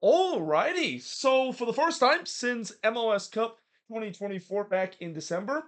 Alrighty, so for the first time since MLS Cup 2024 back in December,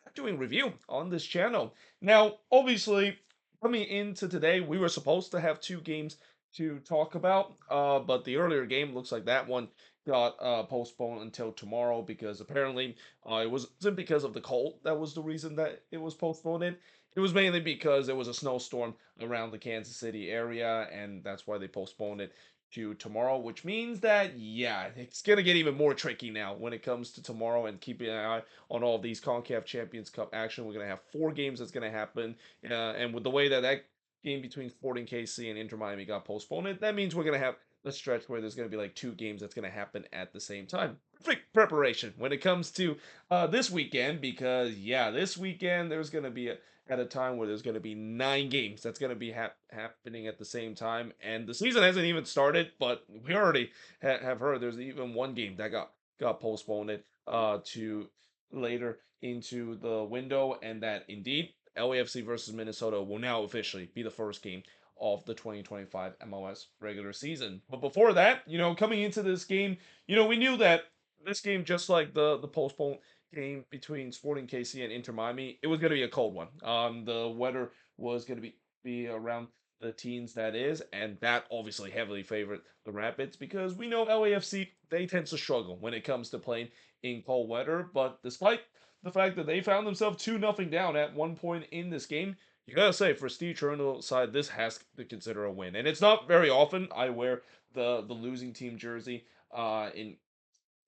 we're doing review on this channel. Now, obviously, coming into today, we were supposed to have two games to talk about, but the earlier game looks like that one got postponed until tomorrow because apparently it wasn't because of the cold that was the reason that it was postponed. It was mainly because there was a snowstorm around the Kansas City area, and that's why they postponed it to tomorrow, which means that, yeah, it's going to get even more tricky now when it comes to tomorrow and keeping an eye on all of these CONCACAF Champions Cup action. We're going to have four games that's going to happen. And with the way that game between Sporting KC and Inter Miami got postponed, that means we're going to have a stretch where there's going to be like two games that's going to happen at the same time. Perfect preparation when it comes to this weekend because, yeah, this weekend there's going to be at a time where there's going to be nine games that's going to be happening at the same time, and the season hasn't even started. But we already have heard there's even one game that got postponed to later into the window, and that indeed LAFC versus Minnesota will now officially be the first game of the 2025 MLS regular season. But before that, coming into this game, we knew that this game, just like the postponed game between Sporting KC and Inter Miami, it was going to be a cold one. The weather was going to be around the teens, that is, and that obviously heavily favored the Rapids because we know LAFC, they tend to struggle when it comes to playing in cold weather. But despite the fact that they found themselves 2-0 down at one point in this game, you gotta say, for Steve Cherundle's side, this has to consider a win. And it's not very often I wear the losing team jersey in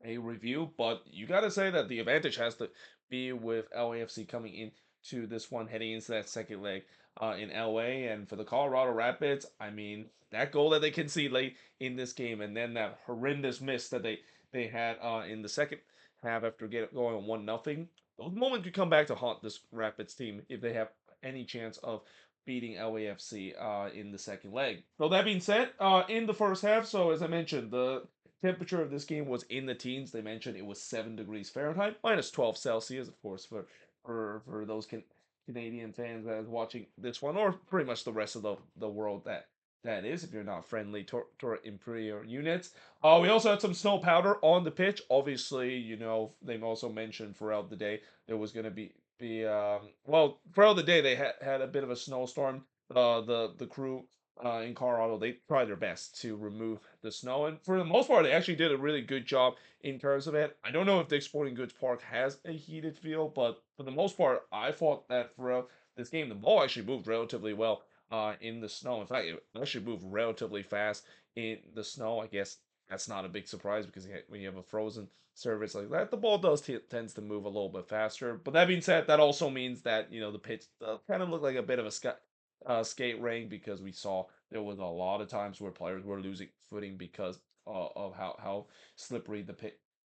a review, but you got to say that the advantage has to be with LAFC coming into this one, heading into that second leg in LA. And for the Colorado Rapids, I mean, that goal that they conceded late in this game, and then that horrendous miss that they had in the second half after going on 1-0. Those moments could come back to haunt this Rapids team if they have any chance of beating LAFC in the second leg. So that being said, in the first half, so as I mentioned, the temperature of this game was in the teens. They mentioned it was 7 degrees Fahrenheit, minus 12 Celsius, of course, for those Canadian fans that is watching this one, or pretty much the rest of the world that is, if you're not friendly to inferior units. We also had some snow powder on the pitch. Obviously, they've also mentioned throughout the day there was going to be throughout the day they had a bit of a snowstorm. The crew in Colorado, they tried their best to remove the snow, and for the most part, they actually did a really good job in terms of it. I don't know if the Sporting Goods Park has a heated field, but for the most part, I thought that throughout this game, the ball actually moved relatively well in the snow. In fact, it actually moved relatively fast in the snow. I guess that's not a big surprise because when you have a frozen surface like that, the ball does tends to move a little bit faster. But that being said, that also means that the pitch kind of looked like a bit of a skate ring because we saw there was a lot of times where players were losing footing because of how slippery the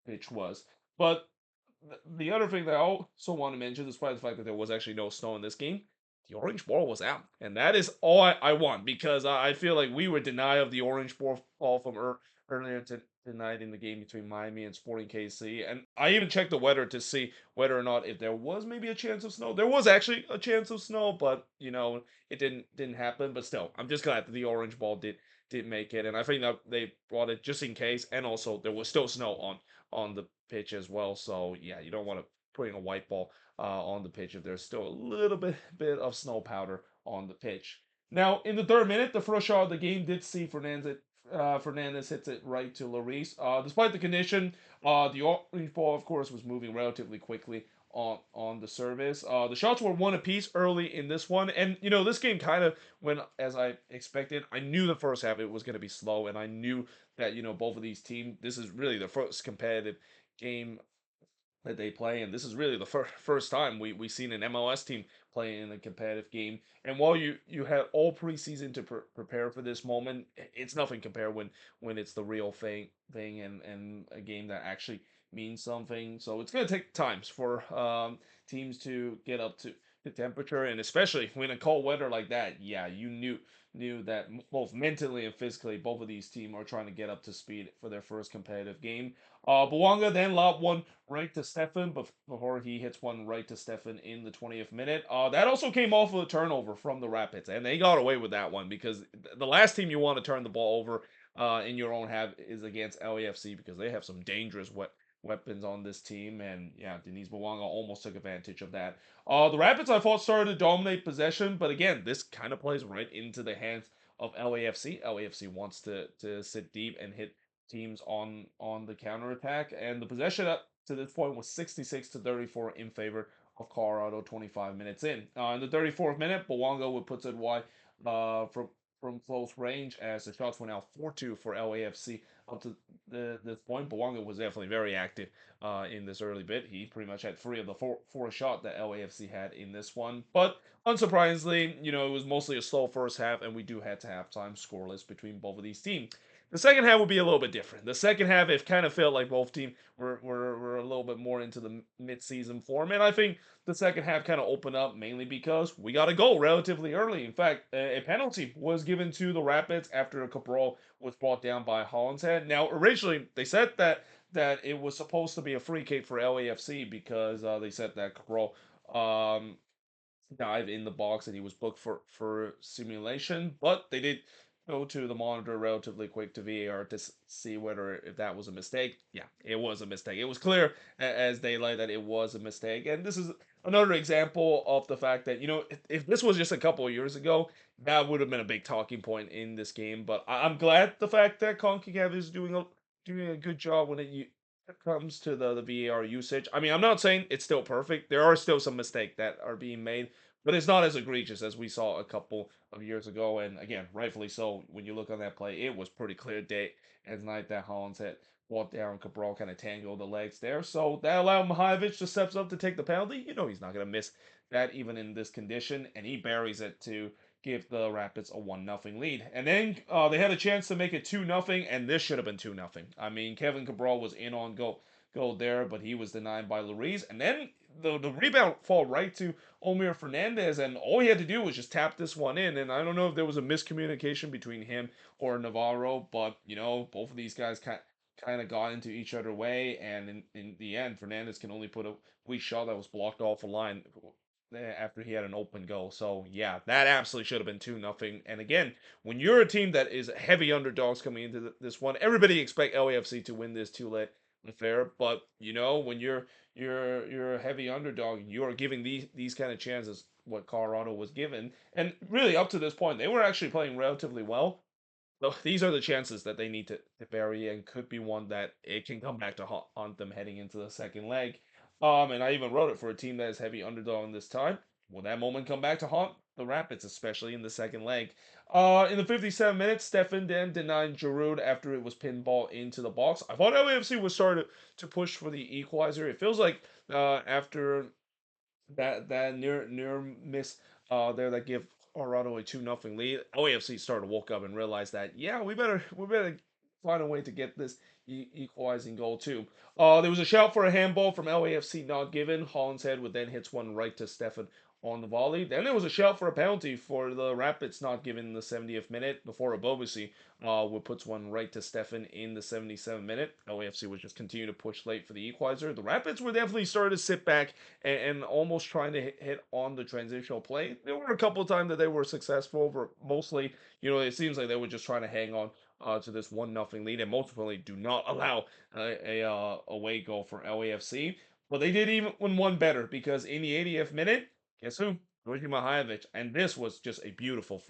pitch was. But the other thing that I also want to mention, despite the fact that there was actually no snow in this game, the orange ball was out, and that is all I want because I feel like we were denied of the orange ball from earlier tonight in the game between Miami and Sporting KC, and I even checked the weather to see whether or not if there was maybe a chance of snow. There was actually a chance of snow, but it didn't happen. But still, I'm just glad that the orange ball did make it, and I think that they brought it just in case, and also there was still snow on the pitch as well. So yeah, you don't want to putting a white ball on the pitch if there's still a little bit of snow powder on the pitch. Now, in the third minute, the first shot of the game did see Fernandez hits it right to Lloris. Despite the condition, the orange ball, of course, was moving relatively quickly on the service. The shots were one apiece early in this one, and this game kind of went as I expected. I knew the first half it was going to be slow, and I knew that both of these teams. This is really the first competitive game that they play, and this is really the first time we seen an MLS team play in a competitive game. And while you had all preseason to prepare for this moment, it's nothing compared when it's the real thing and a game that actually means something. So it's gonna take times for teams to get up to the temperature, and especially when in cold weather like that. Yeah, you knew that both mentally and physically, both of these teams are trying to get up to speed for their first competitive game. Bouanga then lobbed one right to Stefan before he hits one right to Stefan in the 20th minute. That also came off of a turnover from the Rapids, and they got away with that one because the last team you want to turn the ball over in your own half is against LAFC because they have some dangerous weapons on this team, and yeah, Denise Mwanga almost took advantage of that. The Rapids I thought started to dominate possession, but again, this kind of plays right into the hands of LAFC. LAFC wants to sit deep and hit teams on the counterattack, and the possession up to this point was 66 to 34 in favor of Colorado 25 minutes in. In the 34th minute, Bwanga would put it wide from close range as the shots went out 4-2 for LAFC up to this point. Bwanga was definitely very active in this early bit. He pretty much had three of the four shot that LAFC had in this one. But unsurprisingly, it was mostly a slow first half, and we do head to halftime scoreless between both of these teams. The second half will be a little bit different. The second half, it kind of felt like both teams were a little bit more into the mid-season form, and I think the second half kind of opened up mainly because we got a goal relatively early. In fact, a penalty was given to the Rapids after a Cabral was brought down by Hollinshead. Now, originally they said that it was supposed to be a free kick for LAFC because they said that Cabral dive in the box and he was booked for simulation, but they did go to the monitor relatively quick to VAR to see whether if that was a mistake. Yeah, it was a mistake. It was clear as daylight that it was a mistake, and this is another example of the fact that if this was just a couple of years ago, that would have been a big talking point in this game. But I'm glad the fact that CONCACAF is doing a good job when it comes to the VAR usage. I mean, I'm not saying it's still perfect. There are still some mistakes that are being made, but it's not as egregious as we saw a couple of years ago. And again, rightfully so. When you look on that play, it was pretty clear day and night that Hollins had walked down. Cabral kind of tangled the legs there, so that allowed Mihailovic to steps up to take the penalty. He's not going to miss that even in this condition, and he buries it to give the Rapids a 1-0 lead. And then they had a chance to make it 2-0, and this should have been 2-0. I mean, Kevin Cabral was in on goal there, but he was denied by Luis. And then the rebound fall right to Omir Fernandez, and all he had to do was just tap this one in. And I don't know if there was a miscommunication between him or Navarro, but both of these guys kind of got into each other way, and in the end, Fernandez can only put a weak shot that was blocked off the line after he had an open goal. So yeah, that absolutely should have been 2-0. And again, when you're a team that is heavy underdogs coming into this one, everybody expect LAFC to win this too late fair. But when you're a heavy underdog, you are giving these kind of chances what Colorado was given, and really up to this point, they were actually playing relatively well. So these are the chances that they need to bury, and could be one that it can come back to haunt them heading into the second leg. And I even wrote it for a team that is heavy underdog this time. Will that moment come back to haunt the Rapids, especially in the second leg? In the 57 minutes, Stefan then denied Giroud after it was pinball into the box. I thought LAFC was starting to push for the equalizer. It feels like after that near miss there that give Colorado a 2-0 lead. OAFC started to woke up and realized that yeah, we better find a way to get this equalizing goal too. There was a shout for a handball from LAFC not given. Hollinshead would then hits one right to Stefan on the volley. Then there was a shout for a penalty for the Rapids not given in the 70th minute before Abobisi would puts one right to Stefan in the 77th minute. LAFC would just continue to push late for the equalizer. The Rapids were definitely starting to sit back and almost trying to hit on the transitional play. There were a couple of times that they were successful, but mostly, it seems like they were just trying to hang on to this 1-0 lead, and most importantly, do not allow a away goal for LAFC. But they did even one better because in the 80th minute, guess who? Georgi Mihailovic, and this was just a beautiful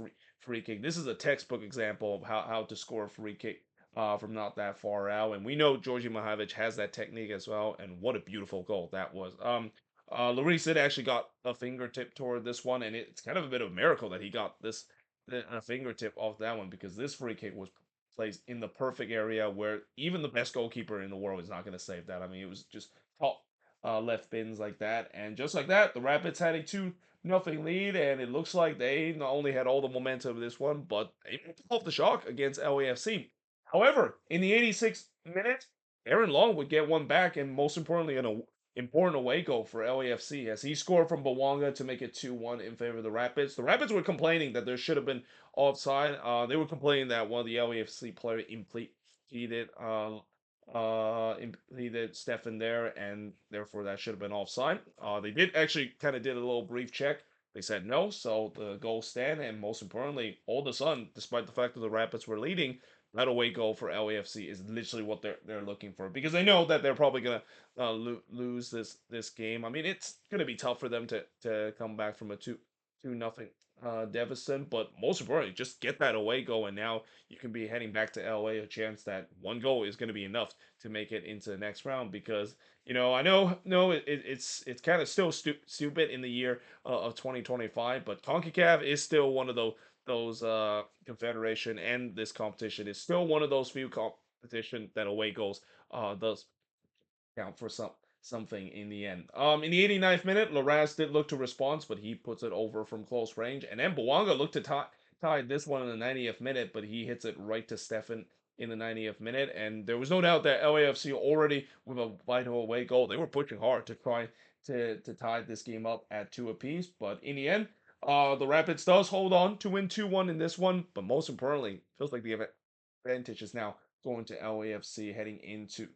free kick. This is a textbook example of how to score a free kick from not that far out. And we know Georgi Mihailovic has that technique as well. And what a beautiful goal that was. Lloris actually got a fingertip toward this one, and it's kind of a bit of a miracle that he got this a fingertip off that one because this free kick was placed in the perfect area where even the best goalkeeper in the world is not going to save that. I mean, it was just top left bins like that, and just like that, the Rapids had a 2-0 lead, and it looks like they not only had all the momentum of this one, but they pulled off the shock against LAFC. However, in the 86th minute, Aaron Long would get one back, and most importantly, an important away goal for LAFC as he scored from Bwanga to make it 2-1 in favor of the Rapids. The Rapids were complaining that there should have been offside. They were complaining that one of the LAFC players impeded Stefan there, and therefore that should have been offside. They did actually kind of did a little brief check. They said no, so the goal stand, and most importantly, all of a sudden, despite the fact that the Rapids were leading, that away goal for LAFC is literally what they're looking for, because they know that they're probably gonna lose this game. I mean, it's gonna be tough for them to come back from a two nothing deficit, but most importantly, just get that away goal, and now you can be heading back to LA, a chance that one goal is going to be enough to make it into the next round. Because I know no, it's kind of still stupid in the year of 2025, but CONCACAF is still one of those confederation, and this competition is still one of those few competition that away goals does count for something in the end. In the 89th minute, Larraz did look to respond, but he puts it over from close range, and then Bouanga looked to tie this one in the 90th minute, but he hits it right to Stefan in the 90th minute, and there was no doubt that LAFC already with a vital away goal, they were pushing hard to try to tie this game up at two apiece, but in the end, the Rapids does hold on to win 2-1 in this one, but most importantly, feels like the advantage is now going to LAFC heading into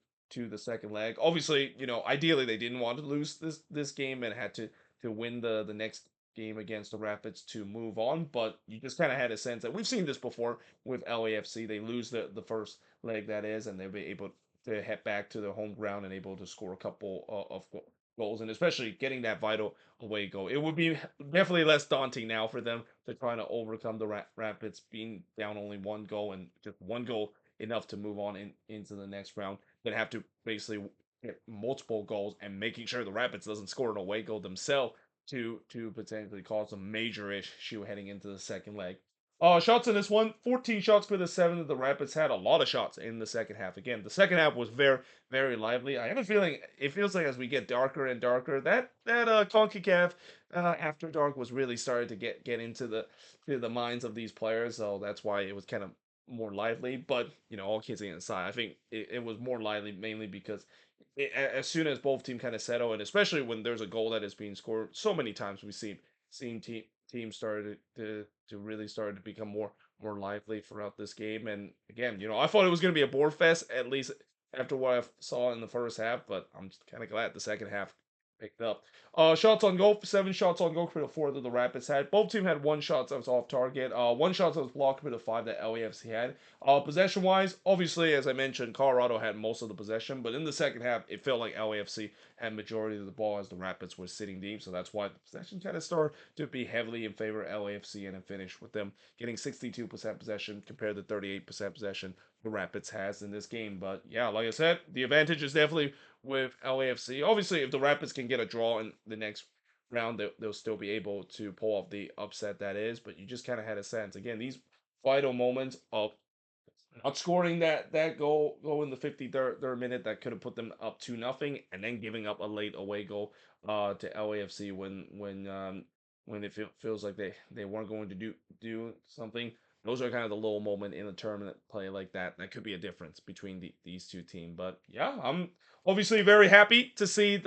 the second leg. Obviously, ideally they didn't want to lose this game and had to win the next game against the Rapids to move on. But you just kind of had a sense that we've seen this before with LAFC. They lose the first leg, that is, and they'll be able to head back to their home ground and able to score a couple of goals, and especially getting that vital away goal. It would be definitely less daunting now for them to try to overcome the Rapids being down only one goal, and just one goal enough to move on into the next round, than have to basically get multiple goals and making sure the Rapids doesn't score an away goal themselves to potentially cause a major issue heading into the second leg. Shots in this one, 14 shots for the 7 that the Rapids had. A lot of shots in the second half. Again, the second half was very, very lively. I have a feeling it feels like as we get darker and darker, that CONCACAF After Dark was really starting to get into the minds of these players. So that's why it was kind of more lively. But all kidding aside, I think it was more lively mainly because as soon as both team kind of settle, and especially when there's a goal that is being scored so many times, we've seen teams started to really start to become more lively throughout this game. And again, I thought it was going to be a board fest, at least after what I saw in the first half, but I'm kind of glad the second half picked up. Shots on goal, 7 shots on goal for the 4 that the Rapids had. Both team had 1 shot that was off target. 1 shot that was blocked for the 5 that LAFC had. Possession wise, obviously, as I mentioned, Colorado had most of the possession, but in the second half, it felt like LAFC had majority of the ball as the Rapids were sitting deep. So that's why the possession kind of started to be heavily in favor of LAFC, and then finished with them getting 62% possession compared to 38% possession the Rapids has in this game. But yeah, like I said, the advantage is definitely with LAFC. Obviously, if the Rapids can get a draw in the next round, they'll still be able to pull off the upset that is. But you just kind of had a sense. Again, these vital moments of not scoring that goal in the 53rd minute that could have put them up 2-0, and then giving up a late away goal to LAFC when it feels like they weren't going to do something. Those are kind of the little moment in a tournament play like that could be a difference between these two teams. But yeah, I'm obviously very happy to see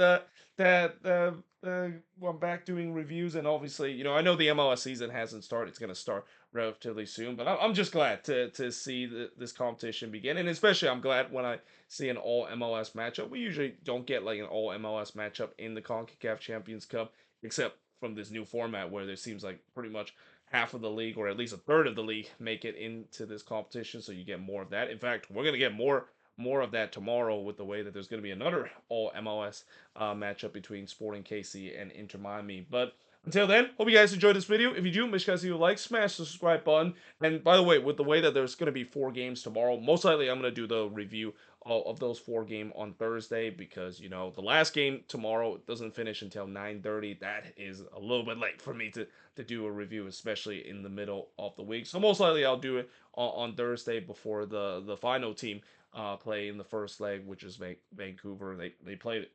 I'm back doing reviews, and obviously, I know the MLS season hasn't started. It's going to start relatively soon, but I'm just glad to see this competition begin, and especially I'm glad when I see an all MLS matchup. We usually don't get like an all MLS matchup in the CONCACAF Champions Cup, except from this new format where there seems like pretty much half of the league, or at least a third of the league, make it into this competition, so you get more of that. In fact, we're gonna get more of that tomorrow with the way that there's going to be another all MLS matchup between Sporting KC and Inter Miami. But until then, hope you guys enjoyed this video. If you do, make sure you like, smash the subscribe button. And by the way, with the way that there's going to be 4 games tomorrow, most likely I'm going to do the review of those 4 games on Thursday, because the last game tomorrow doesn't finish until 9:30. That is a little bit late for me to do a review, especially in the middle of the week. So most likely I'll do it on Thursday before the final team play in the first leg, which is Vancouver. They played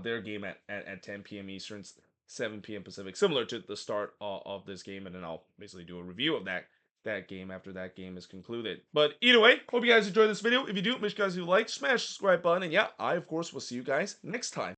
their game at 10 p.m. Eastern, 7 p.m. Pacific, similar to the start of this game, and then I'll basically do a review of that game after that game is concluded. But either way, hope you guys enjoyed this video. If you do, make sure you guys like, smash the subscribe button, and yeah, I of course will see you guys next time.